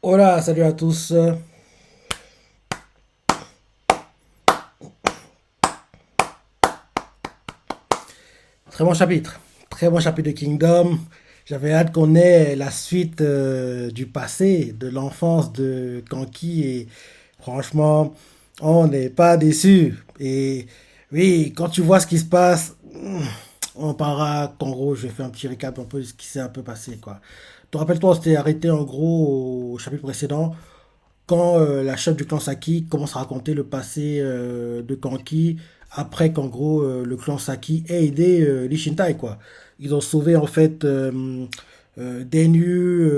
Hola, salut à tous. Très bon chapitre. Très bon chapitre de Kingdom. J'avais hâte qu'on ait la suite du passé, de l'enfance de Kanki. Et franchement, on n'est pas déçus. Et oui, quand tu vois ce qui se passe, on parlera qu'en gros, je vais faire un petit récap un peu de ce qui s'est un peu passé, quoi. Te rappelles-toi, on s'était arrêté en gros au chapitre précédent quand la chef du clan Saki commence à raconter le passé de Kanki, après qu'en gros le clan Saki ait aidé Lee Shintai, quoi. Ils ont sauvé en fait Denyu,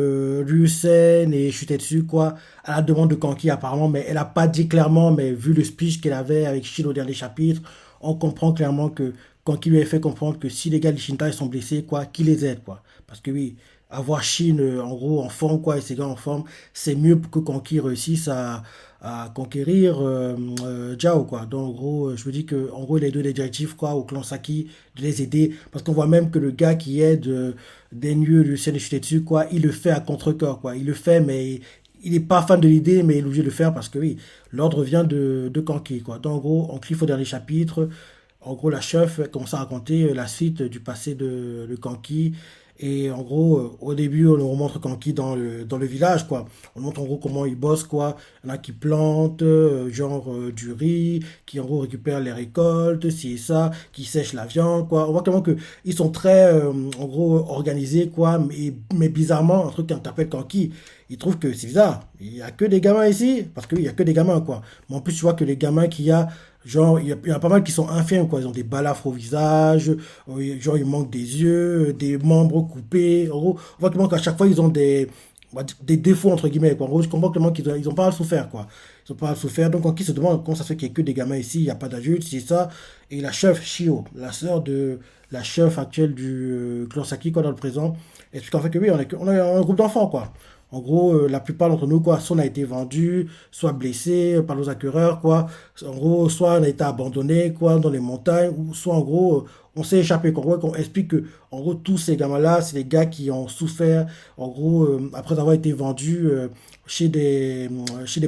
Ryusen et Shutetsu, quoi, à la demande de Kanki apparemment, mais elle a pas dit clairement, mais vu le speech qu'elle avait avec Shin au dernier chapitre, on comprend clairement que Kanki lui a fait comprendre que si les gars de Shintai sont blessés, quoi, qu'il les aide, quoi. Parce que oui, avoir Shin en gros en forme, quoi, et ses gars en forme, c'est mieux pour que Conquis réussisse à conquérir Jao, quoi. Donc, en gros, je me dis que, en gros, les deux les directives, quoi, au clan Saki, de les aider, parce qu'on voit même que le gars qui aide Denyu, Lucien et Shitetsu, quoi, il le fait à contre-cœur, quoi. Il le fait, mais il n'est pas fan de l'idée, mais il est obligé de le faire parce que, oui, l'ordre vient de Kanki, quoi. Donc, en gros, on clique au dernier chapitre. En gros, la chef commence à raconter la suite du passé de Kanki. Et en gros, au début, on nous montre Kanki dans le village, quoi. On montre en gros comment ils bossent, quoi. Il y en a qui plantent, genre du riz, qui en gros récupèrent les récoltes, ci et ça, qui sèchent la viande, quoi. On voit clairement que ils sont très, en gros, organisés, quoi. Mais bizarrement, un truc qui interpelle Kanki, il trouve que c'est bizarre. Il n'y a que des gamins ici, parce qu'il n'y a que des gamins, quoi. Mais en plus, tu vois que les gamins qu'il y a, genre, il y a pas mal qui sont infirmes, quoi. Ils ont des balafres au visage, genre, il manque des yeux, des membres coupés. En gros, on voit clairement qu'à chaque fois, ils ont des défauts, entre guillemets, quoi. En gros, je comprends clairement qu'ils ont pas mal souffert, quoi. Ils ont pas mal souffert. Donc, quand ils se demandent comment ça se fait qu'il n'y a que des gamins ici, il n'y a pas d'adultes, c'est ça. Et la chef Shio, la sœur de la chef actuelle du clan Saki, quoi, dans le présent, explique en fait que oui, on est un groupe d'enfants, quoi. En gros, la plupart d'entre nous, quoi, soit on a été vendu, soit blessé par nos acquéreurs, quoi. En gros, soit on a été abandonné, quoi, dans les montagnes, ou soit en gros, on s'est échappé. En gros, on explique que, en gros, tous ces gamins-là, c'est des gars qui ont souffert, en gros, après avoir été vendus chez des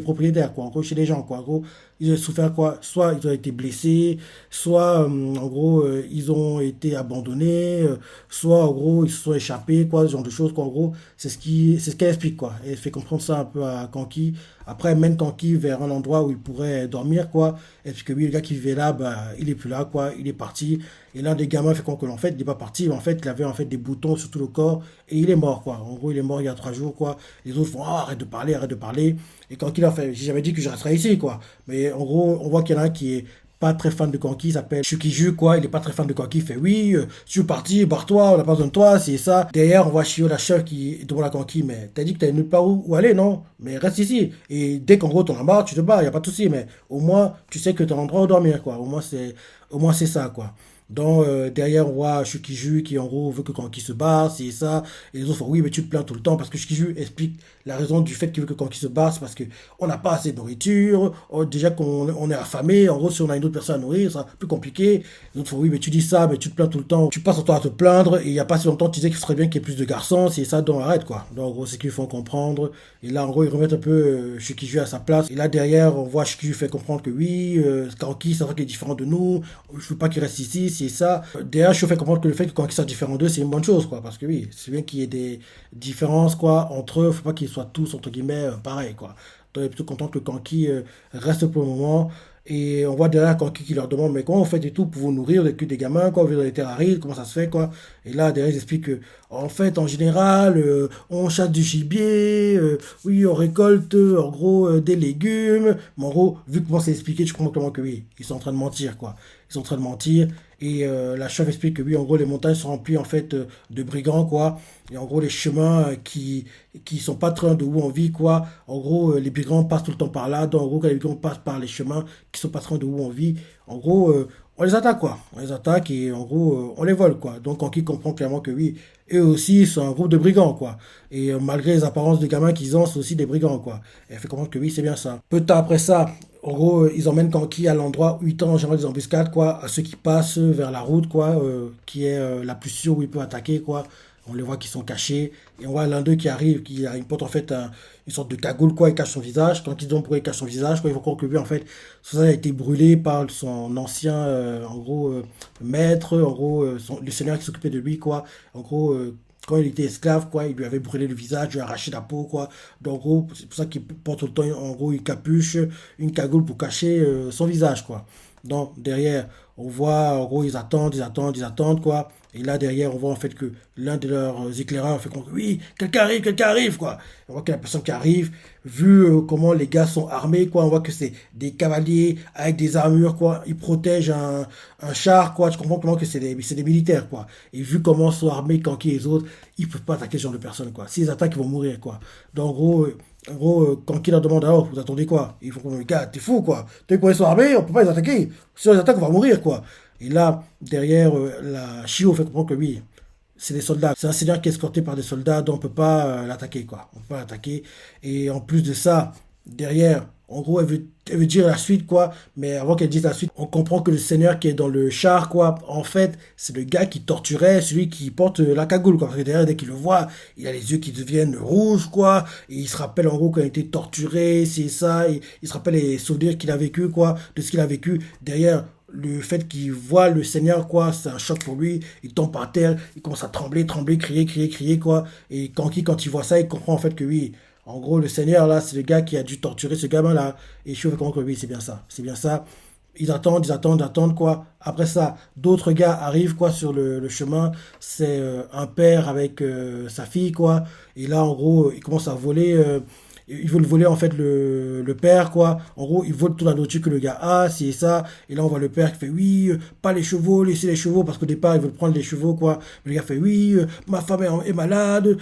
propriétaires, quoi. En gros, chez des gens, quoi. En gros, ils ont souffert, quoi. Soit ils ont été blessés, soit, en gros, ils ont été abandonnés, soit, en gros, ils se sont échappés, quoi, ce genre de choses, quoi. En gros, c'est ce qu'elle explique, quoi. Elle fait comprendre ça un peu à Kanki. Après, elle mène Kanki vers un endroit où il pourrait dormir, quoi. Et puis que oui, le gars qui vivait là, bah, il est plus là, quoi. Il est parti. Et l'un des gamins fait comprendre que, en fait, il n'est pas parti. Mais en fait, il avait, en fait, des boutons sur tout le corps. Et il est mort, quoi. En gros, il est mort il y a 3 jours, quoi. Les autres font, ah, arrête de parler, arrête de parler. Et Kanki, a fait, j'avais dit que je resterais ici, quoi. Mais en gros, on voit qu'il y en a un qui est pas très fan de Kanki, il s'appelle Shukiju, quoi. Il est pas très fan de Kanki. Il fait oui, je suis parti, barre-toi, on n'a pas besoin de toi, c'est ça. Derrière, on voit Shio, la chef, qui demande à Kanki, mais t'as dit que t'avais nulle part où aller, non? Mais reste ici. Et dès qu'en gros t'en as marre, tu te barres, y a pas de souci. Mais au moins, tu sais que t'as un endroit où dormir, quoi. Au moins c'est ça, quoi. Donc derrière on voit Shukiju qui en gros veut que Kanki se barre, c'est ça. Et les autres font oui mais tu te plains tout le temps parce que Shukiju explique la raison du fait qu'il veut que Kanki se barre, c'est parce que on n'a pas assez de nourriture, déjà qu'on est affamé, en gros si on a une autre personne à nourrir, c'est plus compliqué. Les autres font oui mais tu dis ça, mais tu te plains tout le temps, tu passes ton temps à te plaindre, et il n'y a pas si longtemps tu disais qu'il serait bien qu'il y ait plus de garçons, c'est ça, donc arrête, quoi. Donc en gros c'est qu'ils font comprendre. Et là en gros ils remettent un peu Shukiju à sa place. Et là derrière on voit Shukiju fait comprendre que oui, Kanki c'est vrai qu'il est différent de nous, je veux pas qu'il reste ici, c'est ça. Derrière, je fais comprendre que le fait que quand ils soient différents d'eux, c'est une bonne chose, quoi. Parce que oui, c'est bien qu'il y ait des différences, quoi, entre eux. Faut pas qu'ils soient tous, entre guillemets, pareils, quoi. Donc, il est plutôt content que Kanki reste pour le moment. Et on voit derrière Kanki qui leur demande, mais comment vous faites et tout pour vous nourrir, vous êtes que des gamins, quoi, vous êtes dans les terres arides, comment ça se fait, quoi. Et là, derrière, ils expliquent que, en fait, en général, on chasse du gibier, oui, on récolte, en gros, des légumes. Mais en gros, vu comment c'est expliqué, je comprends clairement que oui, ils sont en train de mentir, quoi. Ils sont en train de mentir. Et la chef explique que oui, en gros, les montagnes sont remplies en fait de brigands, quoi. Et en gros, les chemins qui sont pas très loin de où on vit, quoi. En gros, les brigands passent tout le temps par là. Donc, en gros, quand les brigands passent par les chemins qui sont pas très loin de où on vit, en gros, on les attaque, quoi. On les attaque et en gros, on les vole, quoi. Donc, Anki comprend clairement que oui, eux aussi, sont un groupe de brigands, quoi. Et malgré les apparences de gamins qu'ils ont, c'est aussi des brigands, quoi. Et elle fait comprendre que oui, c'est bien ça. Peu de temps après ça, en gros, ils emmènent Kanki à l'endroit où ils tentent en général des embuscades, quoi, à ceux qui passent vers la route, quoi, qui est la plus sûre où ils peuvent attaquer, quoi. On les voit qui sont cachés. Et on voit l'un d'eux qui arrive, qui a une porte en fait une sorte de cagoule, quoi. Il cache son visage. Quand ils ont pourquoi il cache son visage, quoi, ils vont croire que lui, en fait, son visage a été brûlé par son ancien, en gros, maître, en gros, le seigneur qui s'occupait de lui, quoi. En gros, quand il était esclave, quoi, il lui avait brûlé le visage, lui a arraché la peau, quoi. Donc, en gros, c'est pour ça qu'il porte tout le temps, en gros, une capuche, une cagoule pour cacher son visage, quoi. Donc, derrière, on voit, en gros, ils attendent, ils attendent, ils attendent, quoi. Et là, derrière, on voit en fait que l'un de leurs éclaireurs fait comprendre, oui, quelqu'un arrive, quoi. On voit que la personne qui arrive, vu comment les gars sont armés, quoi, on voit que c'est des cavaliers avec des armures, quoi. Ils protègent un char, quoi. Tu comprends comment que c'est des militaires, quoi. Et vu comment sont armés Kanki et les autres, ils peuvent pas attaquer ce genre de personnes, quoi. S'ils attaquent, ils vont mourir, quoi. Donc, en gros, Kanki leur demande, alors, vous attendez quoi? Ils font, les gars, t'es fou, quoi. T'es quoi, ils sont armés, on peut pas les attaquer. Si on les attaque, on va mourir, quoi. Et là, derrière, la Shio fait comprendre que oui, c'est des soldats. C'est un seigneur qui est escorté par des soldats, donc on peut pas l'attaquer, quoi. On peut pas l'attaquer. Et en plus de ça, derrière, en gros, elle veut dire la suite, quoi. Mais avant qu'elle dise la suite, on comprend que le seigneur qui est dans le char, quoi, en fait, c'est le gars qui torturait celui qui porte la cagoule, quoi. Parce que derrière, dès qu'il le voit, il a les yeux qui deviennent rouges, quoi. Et il se rappelle, en gros, quand il a été torturé, c'est ça. Et il se rappelle les souvenirs qu'il a vécu, quoi, de ce qu'il a vécu. Derrière, le fait qu'il voit le Seigneur, quoi, c'est un choc pour lui. Il tombe par terre, il commence à trembler, trembler, crier, crier, crier, quoi. Et quand il voit ça, il comprend en fait que oui, en gros, le Seigneur, là, c'est le gars qui a dû torturer ce gamin-là. Et je comprend que oui, c'est bien ça. C'est bien ça. Ils attendent, ils attendent, ils attendent, quoi. Après ça, d'autres gars arrivent, quoi, sur le chemin. C'est un père avec sa fille, quoi. Et là, en gros, ils commencent à voler. Ils veulent voler en fait le père, quoi. En gros, ils volent toute la nourriture que le gars a, c'est ça. Et là, on voit le père qui fait oui, pas les chevaux, laissez les chevaux, parce qu'au départ, ils veulent prendre les chevaux, quoi. Mais le gars fait oui, ma femme est malade,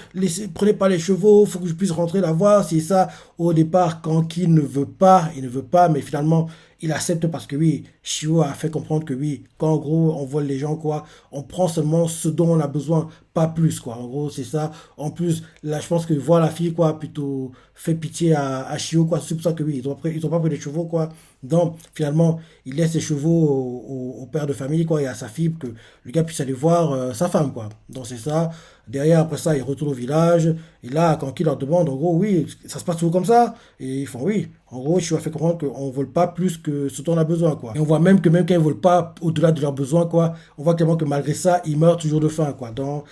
prenez pas les chevaux, faut que je puisse rentrer la voir, c'est ça. Au départ, quand il ne veut pas, il ne veut pas, mais finalement, il accepte parce que oui, Shio a fait comprendre que oui, quand en gros on vole les gens, quoi, on prend seulement ce dont on a besoin, pas plus, quoi. En gros, c'est ça. En plus, là, je pense que voir la fille, quoi, plutôt fait pitié à Shio, quoi. C'est pour ça que oui, ils ont pas pris les chevaux, quoi. Donc, finalement, il laisse les chevaux au père de famille, quoi, et à sa fille, que le gars puisse aller voir sa femme, quoi. Donc, c'est ça. Derrière, après ça, il retourne au village. Et là, quand il leur demande, en gros, oui, ça se passe toujours comme ça. Et ils font oui. En gros, je lui ai fait comprendre qu'on ne vole pas plus que ce dont on a besoin, quoi. Et on voit même que même quand ils ne volent pas au-delà de leurs besoins, quoi, on voit clairement que malgré ça, ils meurent toujours de faim, quoi. Donc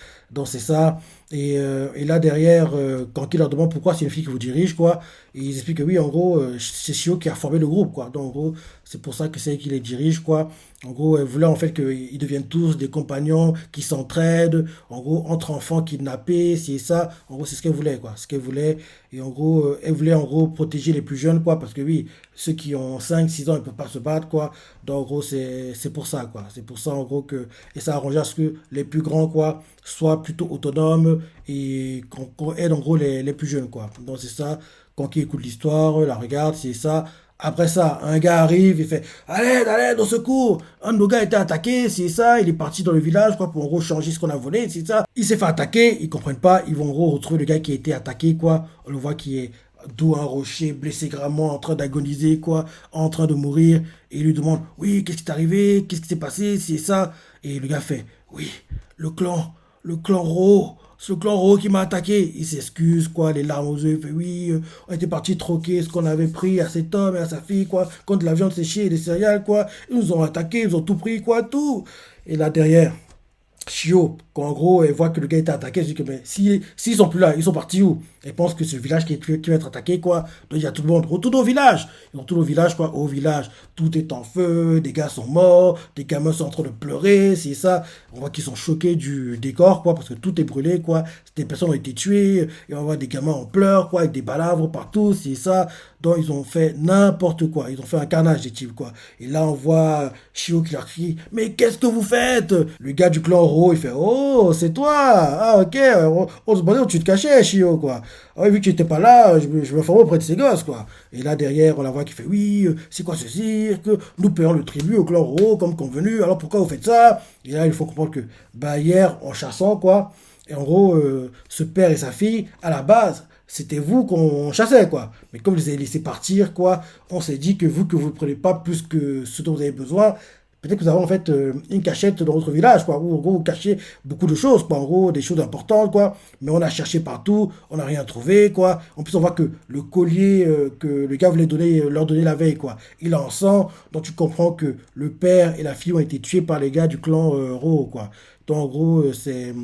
c'est ça. Et là, derrière, quand il leur demande pourquoi c'est une fille qui vous dirige, quoi, et ils expliquent que oui, en gros, c'est Shio qui a formé le groupe, quoi. Donc, en gros, c'est pour ça que c'est elle qui les dirige, quoi. En gros, elle voulait en fait qu'ils deviennent tous des compagnons qui s'entraident, en gros, entre enfants kidnappés, c'est ça. En gros, c'est ce qu'elle voulait, quoi. Ce qu'elle voulait. Et en gros, elle voulait en gros protéger les plus jeunes, quoi, parce que oui, ceux qui ont 5 6 ans, ils ne peuvent pas se battre, quoi. Donc, en gros, c'est pour ça, quoi. C'est pour ça, en gros, que. Et ça arrangeait à ce que les plus grands, quoi, soient plutôt autonomes et qu'on aide, en gros, les plus jeunes, quoi. Donc, c'est ça. Quand qui écoute l'histoire, la regarde, c'est ça. Après ça, un gars arrive, il fait à l'aide, au secours. Un de nos gars a été attaqué, c'est ça. Il est parti dans le village, quoi, pour en gros changer ce qu'on a volé, c'est ça. Il s'est fait attaquer, ils comprennent pas. Ils vont en gros retrouver le gars qui a été attaqué, quoi. On le voit qui est dos à un rocher, blessé gravement, en train d'agoniser, quoi, en train de mourir. Et il lui demande oui, qu'est-ce qui t'est arrivé? Qu'est-ce qui s'est passé? C'est ça. Et le gars fait oui, le clan, le clan Ro. Ce clan Ro qui m'a attaqué, il s'excuse, quoi, les larmes aux yeux, il fait oui, on était parti troquer ce qu'on avait pris à cet homme et à sa fille, quoi, contre de la viande séchée et des céréales, quoi. Ils nous ont attaqué, ils ont tout pris, quoi, tout. Et là derrière, Shio, quand en gros, elle voit que le gars était attaqué, elle se dit que mais s'ils sont plus là, ils sont partis où? Elle pense que c'est le village qui va être attaqué, quoi. Donc il y a tout le monde, retourne au village. Ils retournent au village, quoi. Au village, tout est en feu, des gars sont morts, des gamins sont en train de pleurer, c'est ça. On voit qu'ils sont choqués du décor, quoi, parce que tout est brûlé, quoi. Des personnes ont été tuées, et on voit des gamins en pleurs, quoi, avec des balavres partout, c'est ça. Donc ils ont fait n'importe quoi, ils ont fait un carnage des types, quoi. Et là on voit Shio qui leur crie, mais qu'est-ce que vous faites? Le gars du clan Ro, il fait, oh, c'est toi. Ah ok, on se demandait où tu te cachais, Shio, quoi. Ah oui, vu que tu n'étais pas là, je me formais auprès de ces gosses, quoi. Et là derrière, on la voit qui fait, oui, c'est quoi ce cirque? Nous payons le tribut au clan Ro comme convenu, alors pourquoi vous faites ça? Et là il faut comprendre que, bah hier, en chassant, quoi, et en gros, ce père et sa fille, à la base, c'était vous qu'on chassait, quoi. Mais comme vous les avez laissés partir, quoi, on s'est dit que vous ne prenez pas plus que ce dont vous avez besoin, peut-être que vous avez en fait une cachette dans votre village, quoi, où en gros vous cachez beaucoup de choses, quoi, en gros des choses importantes, quoi, mais on a cherché partout, on n'a rien trouvé, quoi. En plus, on voit que le collier que le gars voulait donner, leur donner la veille, quoi, il est en sang, donc tu comprends que le père et la fille ont été tués par les gars du clan Ro, quoi. Donc en gros, c'est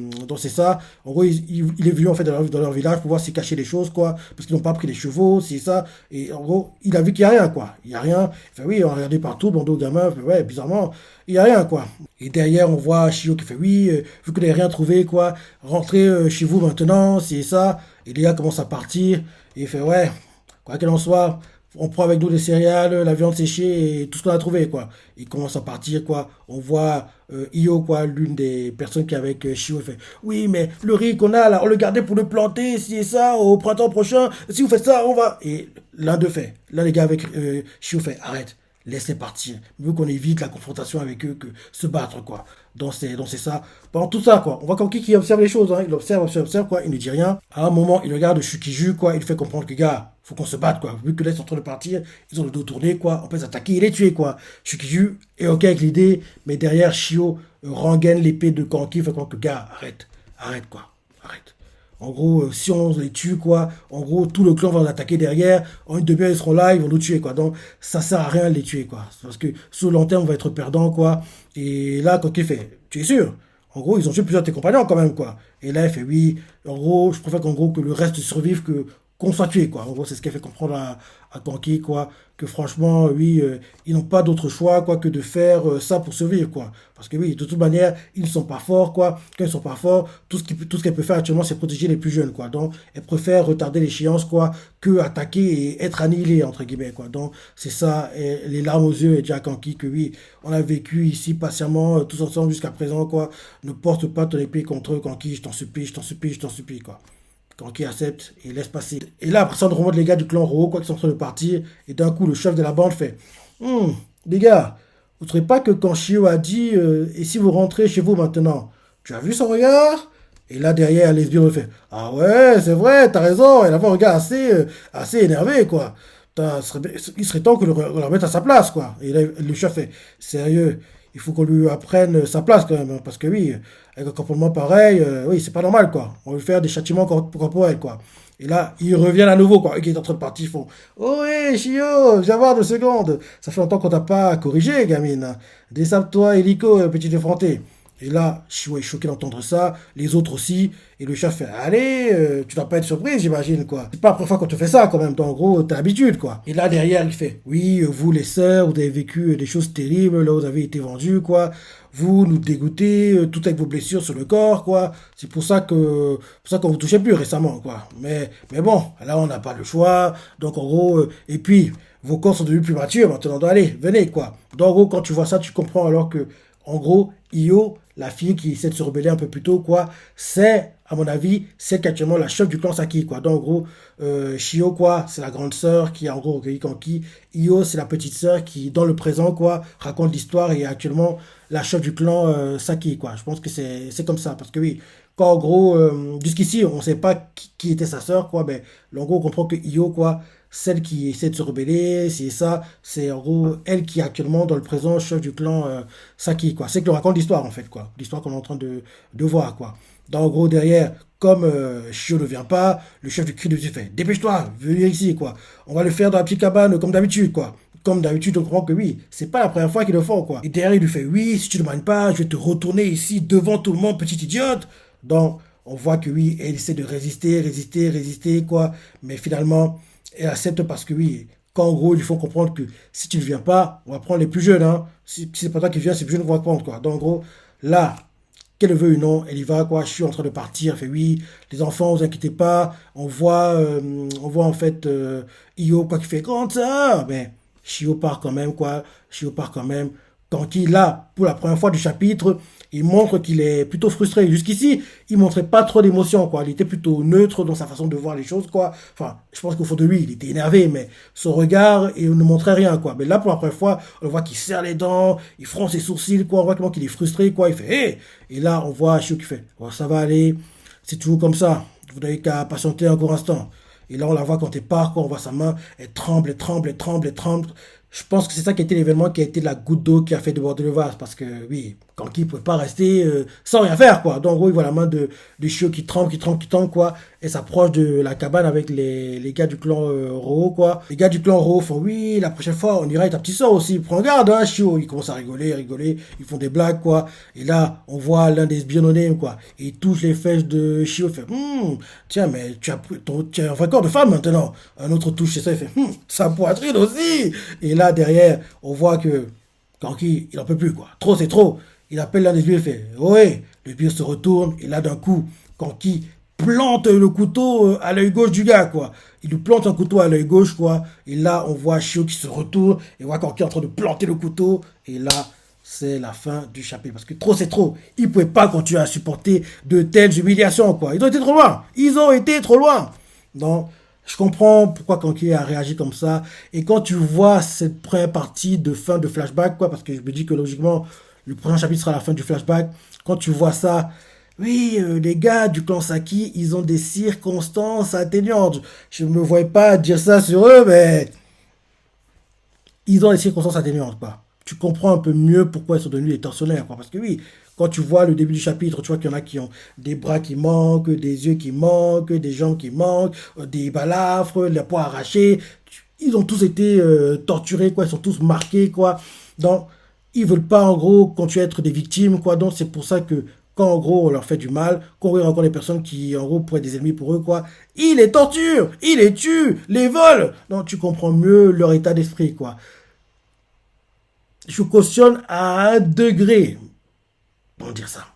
ça. En gros, il est venu en fait dans leur village pour voir s'ils cachaient les choses, quoi, parce qu'ils n'ont pas pris les chevaux, c'est ça. Et en gros, il a vu qu'il n'y a rien, quoi. Il n'y a rien. Il fait oui, on a regardé partout, bando gamin, fait, ouais, bizarrement, il n'y a rien, quoi. Et derrière, on voit Shio qui fait oui, vu que vous n'avez rien trouvé, quoi, rentrez chez vous maintenant, c'est ça. Et les gars commencent à partir. Et il fait ouais, quoi qu'il en soit, on prend avec nous les céréales, la viande séchée et tout ce qu'on a trouvé, quoi. Il commence à partir, quoi. On voit Io, quoi, l'une des personnes qui est avec Shio, il fait oui, mais le riz qu'on a là, on le gardait pour le planter, si et ça, au printemps prochain. Si vous faites ça, on va. Et l'un d'eux fait. Là, les gars avec Shio fait arrête, laisse-les partir. Mieux qu'on évite la confrontation avec eux que se battre, quoi. Donc c'est ça. Pendant tout ça, quoi. On voit Kanki qui observe les choses, hein. Il observe, observe, observe, quoi. Il ne dit rien. À un moment, il regarde Shukiju, quoi. Il fait comprendre que, gars, faut qu'on se batte, quoi. Vu que là, ils sont en train de partir, ils ont le dos tourné, quoi. On peut les attaquer et les tuer, quoi. Shukiju est ok avec l'idée, mais derrière, Shio rengaine l'épée de Kanki. Il fait comprendre que, gars, arrête. Arrête, quoi. Arrête. En gros, si on les tue, quoi, en gros, tout le clan va nous attaquer derrière. En une demi-heure, ils seront là, ils vont nous tuer, quoi. Donc, ça sert à rien de les tuer, quoi. Parce que sur le long terme, on va être perdant, quoi. Et là, quand il fait, tu es sûr? En gros, ils ont tué plusieurs de tes compagnons, quand même, quoi. Et là, il fait, oui, en gros, je préfère qu'en gros, que le reste survive que qu'on soit tué, quoi. En gros, c'est ce qu'elle fait comprendre à Kanki, quoi. Que franchement, oui, ils n'ont pas d'autre choix, quoi, que de faire ça pour survivre, quoi. Parce que oui, de toute manière, ils ne sont pas forts, quoi. Quand ils sont pas forts, tout ce qu'elle peut faire actuellement, c'est protéger les plus jeunes, quoi. Donc, elle préfère retarder l'échéance, quoi, que attaquer et être annihilée, entre guillemets, quoi. Donc, c'est ça, et les larmes aux yeux, et dit à Kanki que oui, on a vécu ici patiemment, tous ensemble jusqu'à présent, quoi. Ne porte pas ton épée contre eux, Kanki, je t'en supplie, je t'en supplie, je t'en supplie, quoi. Kanki accepte et laisse passer. Et là, après ça, on remonte les gars du clan Ro, quoi, qui sont en train de partir. Et d'un coup, le chef de la bande fait les gars, vous ne trouvez pas que quand Shio a dit et si vous rentrez chez vous maintenant, tu as vu son regard? Et là, derrière, l'esbire fait ah ouais, c'est vrai, t'as raison. Elle avait un regard assez énervé, quoi. Il serait temps que on le remette à sa place, quoi. Et là, le chef fait sérieux, il faut qu'on lui apprenne sa place, quand même. Hein, parce que oui, avec un comportement pareil, oui, c'est pas normal, quoi. On va lui faire des châtiments corporels, quoi. Et là, ils reviennent à nouveau, quoi. Et qui est en train de partir, ils font oh, ouais, Chio, viens voir 2 secondes. Ça fait longtemps qu'on t'a pas corrigé, gamine. Dessape-toi, hélico, petit effronté. Et là, Chio est choqué d'entendre ça, les autres aussi. Et le chef fait allez, tu dois pas être surprise, j'imagine, quoi. C'est pas la première fois qu'on te fait ça, quand même. Donc, en gros, t'as l'habitude, quoi. Et là, derrière, il fait oui, vous, les sœurs, vous avez vécu des choses terribles, là, vous avez été vendus, quoi. Vous nous dégoûtez, tout avec vos blessures sur le corps, quoi. C'est pour ça qu'on vous touchait plus récemment, quoi. Mais bon, là, on n'a pas le choix. Donc, en gros, et puis, vos corps sont devenus plus matures, maintenant, donc, allez, venez, quoi. Donc, en gros, quand tu vois ça, tu comprends alors que, en gros, Io, la fille qui essaie de se rebeller un peu plus tôt, quoi, c'est, à mon avis, c'est actuellement la chef du clan Saki, quoi. Donc, en gros, Shio, quoi, c'est la grande sœur qui a, en gros, recueilli Kanki. Io, c'est la petite sœur qui, dans le présent, quoi, raconte l'histoire et est actuellement la chef du clan Saki, quoi. Je pense que c'est comme ça, parce que oui, quand, en gros, jusqu'ici, on ne sait pas qui était sa sœur, quoi, mais, en gros, on comprend que Io, quoi, celle qui essaie de se rebeller, c'est ça, c'est en gros elle qui est actuellement dans le présent chef du clan Saki, quoi. C'est que l'on raconte l'histoire, en fait, quoi. L'histoire qu'on est en train de voir, quoi. Donc, en gros, derrière, comme Shio ne vient pas, le chef du cri de Dieu fait dépêche-toi, venez ici, quoi. On va le faire dans la petite cabane comme d'habitude, quoi. Comme d'habitude, on comprend que oui, c'est pas la première fois qu'ils le font, quoi. Et derrière, il lui fait oui, si tu ne m'aimes pas, je vais te retourner ici devant tout le monde, petit idiote. Donc, on voit que oui, elle essaie de résister, résister, résister, quoi. Mais finalement, elle accepte parce que oui, quand en gros, il faut comprendre que si tu ne viens pas, on va prendre les plus jeunes, hein. Si c'est pas toi qui viens, c'est les plus jeunes qu'on va prendre, quoi. Donc, en gros, là, qu'elle veut ou non, elle y va, quoi. Je suis en train de partir. Elle fait oui, les enfants, vous inquiétez pas. On voit en fait Io, quoi, qui fait comme ça. Mais Shio part quand même, quoi. Shio part quand même. Quand il a, pour la première fois du chapitre, il montre qu'il est plutôt frustré. Jusqu'ici, il montrait pas trop d'émotion, quoi. Il était plutôt neutre dans sa façon de voir les choses, quoi. Enfin, je pense qu'au fond de lui, il était énervé, mais son regard, il ne montrait rien, quoi. Mais là, pour la première fois, on voit qu'il serre les dents, il fronce ses sourcils, quoi. On voit comment qu'il est frustré, quoi. Il fait, hé! Et là, on voit Shio qui fait, oh, ça va aller, c'est toujours comme ça. Vous n'avez qu'à patienter un court instant. Et là, on la voit quand elle part, quoi. On voit sa main, elle tremble, elle tremble, elle tremble, elle tremble. je pense que c'est ça qui a été l'événement qui a été la goutte d'eau qui a fait déborder le vase. Parce que oui, Kanki ne pouvait pas rester sans rien faire, quoi. Donc, en gros, il voit la main de Shio qui tremble, qui tremble, quoi. Et s'approche de la cabane avec les gars du clan Ro, quoi. Les gars du clan Ro font oui, la prochaine fois, on ira avec ta petite soeur aussi. Prends garde, hein, Shio. Ils commencent à rigoler. Ils font des blagues, quoi. Et là, on voit l'un des espiononnés, quoi. Et il touche les fesses de Shio. Il fait tiens, mais tu as un vrai corps de femme maintenant. Un autre touche chez ça. Il fait sa poitrine aussi. Et là, derrière, on voit que Kanki, il en peut plus, quoi. Trop, c'est trop. Il appelle l'un des vieux, il fait ouais. Le vieux se retourne, et là, d'un coup, Kanki plante le couteau à l'œil gauche du gars, quoi. Il lui plante un couteau à l'œil gauche, quoi. Et là, on voit Shio qui se retourne, et on voit Kanki en train de planter le couteau. Et là, c'est la fin du chapitre. Parce que trop, c'est trop. Ils ne pouvaient pas continuer à supporter de telles humiliations, quoi. Ils ont été trop loin. Ils ont été trop loin. Donc, je comprends pourquoi Kanki a réagi comme ça. Et quand tu vois cette première partie de fin de flashback, quoi, parce que je me dis que logiquement, le prochain chapitre sera la fin du flashback. Quand tu vois ça, oui, les gars du clan Saki, ils ont des circonstances atténuantes. Je ne me voyais pas dire ça sur eux, mais ils ont des circonstances atténuantes, quoi. Tu comprends un peu mieux pourquoi ils sont devenus des tortionnaires, quoi. Parce que oui, quand tu vois le début du chapitre, tu vois qu'il y en a qui ont des bras qui manquent, des yeux qui manquent, des jambes qui manquent, des balafres, les poings arrachés. Ils ont tous été torturés, quoi. Ils sont tous marqués, quoi. Donc, ils veulent pas, en gros, continuer à être des victimes, quoi. Donc, c'est pour ça que quand, en gros, on leur fait du mal, quand on voit encore des personnes qui, en gros, pourraient être des ennemis pour eux, quoi, ils les torturent, ils les tuent, les volent. Donc, tu comprends mieux leur état d'esprit, quoi. Je cautionne à un degré. Pour dire ça.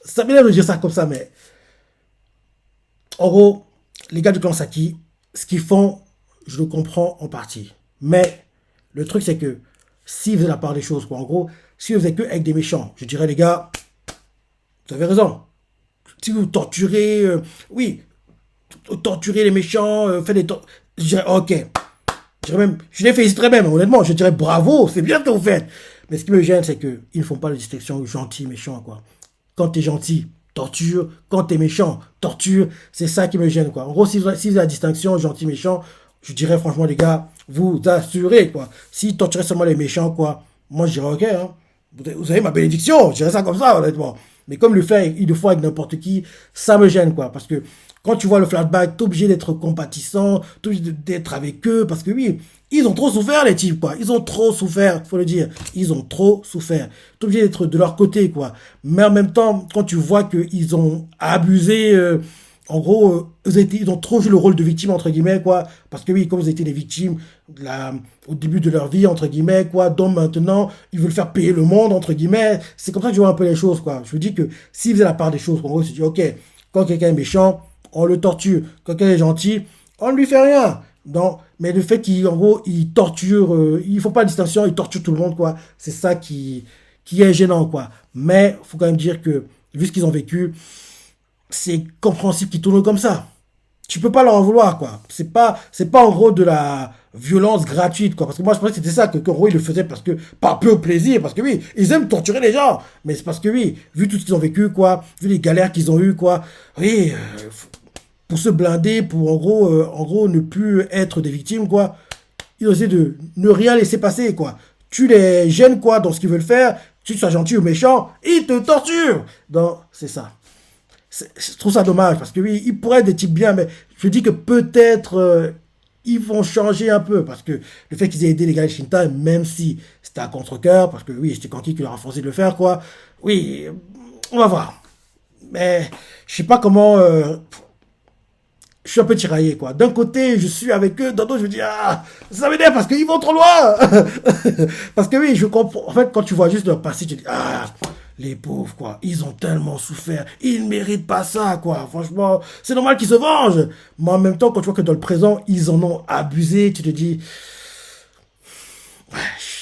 Ça m'énerve de dire ça comme ça, mais en gros, les gars du clan Saki, ce qu'ils font, je le comprends en partie. Mais le truc, c'est que s'ils faisaient la part des choses, quoi, en gros, s'ils faisaient que avec des méchants, je dirais, les gars, vous avez raison. Si vous torturez, oui, torturez les méchants, faites des je dirais, ok. Je les féliciterais même, honnêtement. Je dirais bravo, c'est bien ce que vous faites. Mais ce qui me gêne, c'est qu'ils ne font pas la distinction gentil, méchant, quoi. Quand t'es gentil, torture. Quand t'es méchant, torture. C'est ça qui me gêne, quoi. En gros, si vous avez la distinction gentil, méchant, je dirais franchement, les gars, vous assurez, quoi. Si torturez seulement les méchants, quoi, moi je dirais ok, hein. Vous avez ma bénédiction, je dirais ça comme ça, honnêtement. Mais comme le fait, il le faut avec n'importe qui, ça me gêne, quoi. Parce que quand tu vois le flashback, t'es obligé d'être compatissant, t'es obligé d'être avec eux, parce que oui, ils ont trop souffert, les types, quoi. Ils ont trop souffert, faut le dire. Ils ont trop souffert. T'es obligé d'être de leur côté, quoi. Mais en même temps, quand tu vois qu'ils ont abusé, en gros, ils ont trop joué le rôle de victime, entre guillemets, quoi. Parce que oui, comme ils étaient des victimes au début de leur vie, entre guillemets, quoi. Donc maintenant, ils veulent faire payer le monde, entre guillemets. C'est comme ça que je vois un peu les choses, quoi. Je me dis que s'ils faisaient la part des choses, en gros, ils se disent, ok, quand quelqu'un est méchant, on le torture. Quand quelqu'un est gentil, on ne lui fait rien. Donc, mais le fait qu'en gros, il torture, il faut pas de distinction, il torture tout le monde, quoi. C'est ça qui est gênant, quoi. Mais faut quand même dire que, vu ce qu'ils ont vécu, c'est compréhensible qu'ils tournent comme ça. Tu peux pas leur en vouloir, quoi. C'est pas en gros de la violence gratuite, quoi. Parce que moi, je pensais que c'était ça, qu'en gros, ils le faisaient parce que, par peu plaisir, parce que oui, ils aiment torturer les gens. Mais c'est parce que oui, vu tout ce qu'ils ont vécu, quoi, vu les galères qu'ils ont eues, quoi, oui, pour se blinder, pour en gros, ne plus être des victimes, quoi, ils ont essayé de ne rien laisser passer, quoi. Tu les gênes, quoi, dans ce qu'ils veulent faire, tu sois gentil ou méchant, ils te torturent. Donc, c'est ça. Je trouve ça dommage parce que oui, ils pourraient être des types bien, mais je dis que peut-être ils vont changer un peu parce que le fait qu'ils aient aidé les gars de Shinta, même si c'était à contre-cœur, parce que oui, c'était Kanki qui leur a forcé de le faire, quoi. Oui, on va voir. Mais je sais pas comment. Je suis un peu tiraillé, quoi. D'un côté, je suis avec eux, d'un autre, je me dis, ah, ça m'énerve parce qu'ils vont trop loin. Parce que oui, je comprends. En fait, quand tu vois juste leur passé, tu te dis, ah, les pauvres, quoi. Ils ont tellement souffert. Ils ne méritent pas ça, quoi. Franchement, c'est normal qu'ils se vengent. Mais en même temps, quand tu vois que dans le présent, ils en ont abusé, tu te dis, ouais,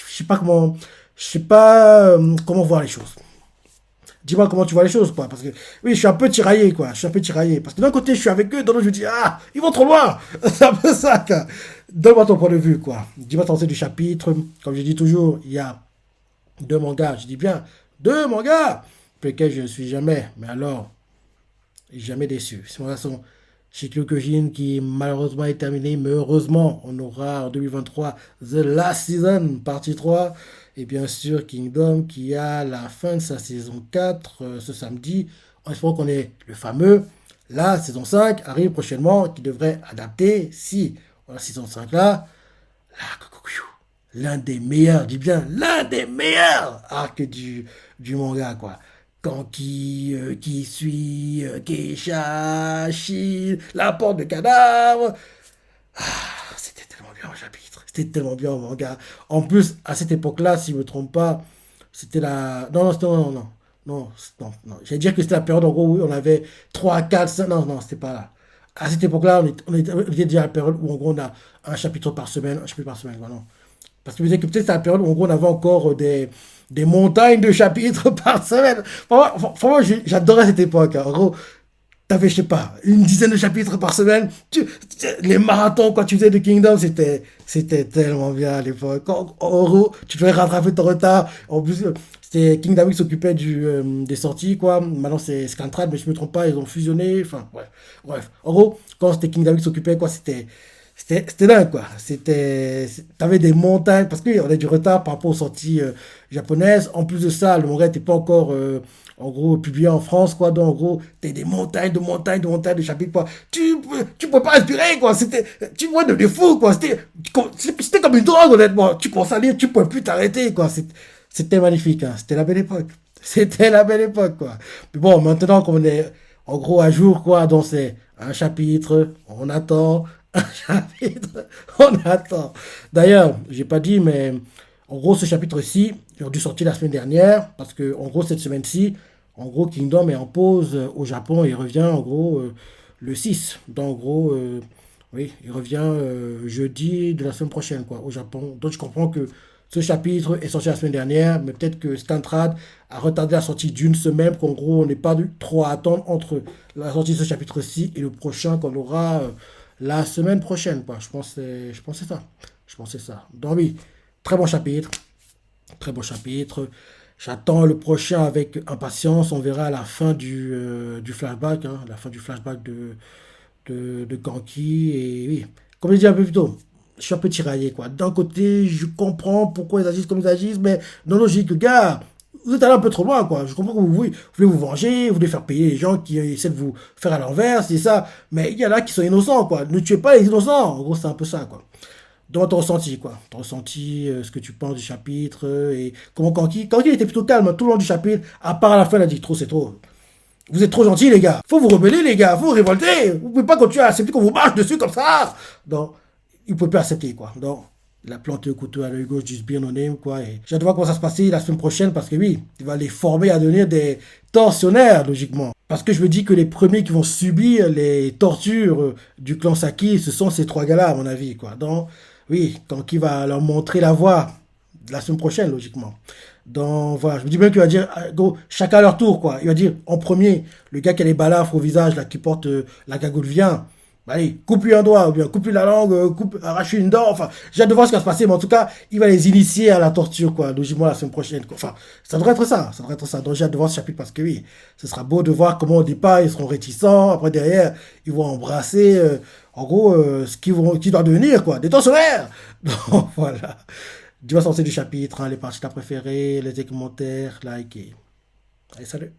je sais pas comment voir les choses. Dis-moi comment tu vois les choses, quoi. Parce que, oui, je suis un peu tiraillé, quoi. Je suis un peu tiraillé. Parce que d'un côté, je suis avec eux, d'un autre, je me dis, ah, ils vont trop loin. C'est un peu ça, quoi. Donne-moi ton point de vue, quoi. Dis-moi ton sens du chapitre. Comme je dis toujours, il y a deux mangas. Je dis bien, deux mangas. Pour lesquels je ne suis jamais, mais alors, jamais déçu. Ces mangas sont Shikyo qui malheureusement est terminé, mais heureusement, on aura en 2023 The Last Season, partie 3. Et bien sûr, Kingdom qui a la fin de sa saison 4 ce samedi. En espérant qu'on ait le fameux. La saison 5 arrive prochainement, qui devrait adapter, si on a la saison 5 là, l'un des meilleurs, dis bien, l'un des meilleurs arcs du manga, quoi. Kanki, qui suit, Keisha, Shin, la porte de cadavre. Ah, c'était tellement bien en chapitre. C'était tellement bien en manga. En plus, à cette époque-là, si je ne me trompe pas, c'était la. Non, non, non, non. Non, non, non. J'allais dire que c'était la période en gros où on avait 3 4 5. Non, non, c'était pas là. À cette époque-là, on était déjà à la période où en gros on a un chapitre par semaine, un chapitre par semaine. Voilà. Parce que vous savez que peut-être c'est la période où en gros on avait encore des montagnes de chapitres par semaine. Franchement, j'adorais cette époque, hein. En gros, t'avais, je sais pas, une dizaine de chapitres par semaine. Les marathons, quand tu faisais de Kingdom, c'était tellement bien à l'époque. En gros, tu pouvais rattraper ton retard. En plus, c'était Kingdom qui s'occupait des sorties, quoi. Maintenant, c'est Scantrad, mais je me trompe pas, ils ont fusionné. Enfin, ouais. Bref. En gros, quand c'était Kingdom qui s'occupait, quoi, c'était dingue, quoi. T'avais des montagnes, parce qu'on a du retard par rapport aux sorties japonaises. En plus de ça, le manga n'était pas encore, en gros, publié en France, quoi. Donc, en gros, t'as des montagnes, de montagnes, de montagnes, de chapitres, quoi. Tu pouvais pas respirer, quoi. Tu vois, de fou, quoi. C'était comme une drogue, honnêtement. Tu commençais à lire, tu pouvais plus t'arrêter, quoi. C'était magnifique, hein. C'était la belle époque. C'était la belle époque, quoi. Mais bon, maintenant qu'on est, en gros, à jour, quoi, donc c'est un chapitre, on attend, un chapitre, on attend. D'ailleurs, j'ai pas dit, mais en gros, ce chapitre-ci, il a dû sortir la semaine dernière, parce que, en gros, cette semaine-ci, en gros, Kingdom est en pause au Japon et revient, en gros, le 6. Donc, en gros, oui, il revient jeudi de la semaine prochaine, quoi, au Japon. Donc, je comprends que ce chapitre est sorti la semaine dernière, mais peut-être que Scantrad a retardé la sortie d'une semaine, qu'en gros, on n'est pas trop à attendre entre la sortie de ce chapitre-ci et le prochain qu'on aura la semaine prochaine, quoi. Je pensais ça. Je pensais ça. Donc oui, très bon chapitre. Très bon chapitre. J'attends le prochain avec impatience. On verra à la fin du flashback, hein, la fin du flashback de Kanki. Et oui, comme je disais un peu plus tôt, je suis un peu tiraillé, quoi. D'un côté, je comprends pourquoi ils agissent comme ils agissent, mais non, logique, gars, vous êtes allé un peu trop loin, quoi. Je comprends que vous voulez vous venger, vous voulez faire payer les gens qui essaient de vous faire à l'envers, c'est ça. Mais il y en a qui sont innocents, quoi. Ne tuez pas les innocents. En gros, c'est un peu ça, quoi. Donc, ton ressenti, quoi. Ton ressenti, ce que tu penses du chapitre, et comment Kanki était plutôt calme tout le long du chapitre, à part à la fin, il a dit trop, c'est trop. Vous êtes trop gentils, les gars. Faut vous rebeller, les gars. Faut vous révolter. Vous pouvez pas continuer à accepter qu'on vous marche dessus comme ça. Donc, il ne peut plus accepter, quoi. Donc, il a planté le couteau à l'œil gauche du Sbire No Name, quoi. Et j'ai hâte de voir comment ça se passer la semaine prochaine, parce que oui, il va les former à devenir des tortionnaires, logiquement. Parce que je me dis que les premiers qui vont subir les tortures du clan Saki, ce sont ces trois gars-là, à mon avis, quoi. Donc, oui, quand il va leur montrer la voie la semaine prochaine, logiquement. Donc, voilà, je me dis bien qu'il va dire, go, chacun à leur tour, quoi. Il va dire, en premier, le gars qui a les balafres au visage, là, qui porte la cagoule vient. Bah, allez, coupe-lui un doigt, ou bien coupe-lui la langue, arrache-lui une dent, enfin, j'ai hâte de voir ce qui va se passer, mais en tout cas, il va les initier à la torture, quoi, logiquement, la semaine prochaine, quoi. Enfin, ça devrait être ça, ça devrait être ça. Donc, j'ai hâte de voir ce chapitre, parce que oui, ce sera beau de voir comment au départ, ils seront réticents, après, derrière, ils vont embrasser, en gros, ce qu'ils doivent devenir, quoi, des tortionnaires. Donc, voilà. Dis-moi sortir du chapitre, hein, les parties que t'as préférées, les commentaires, like et... Allez, salut.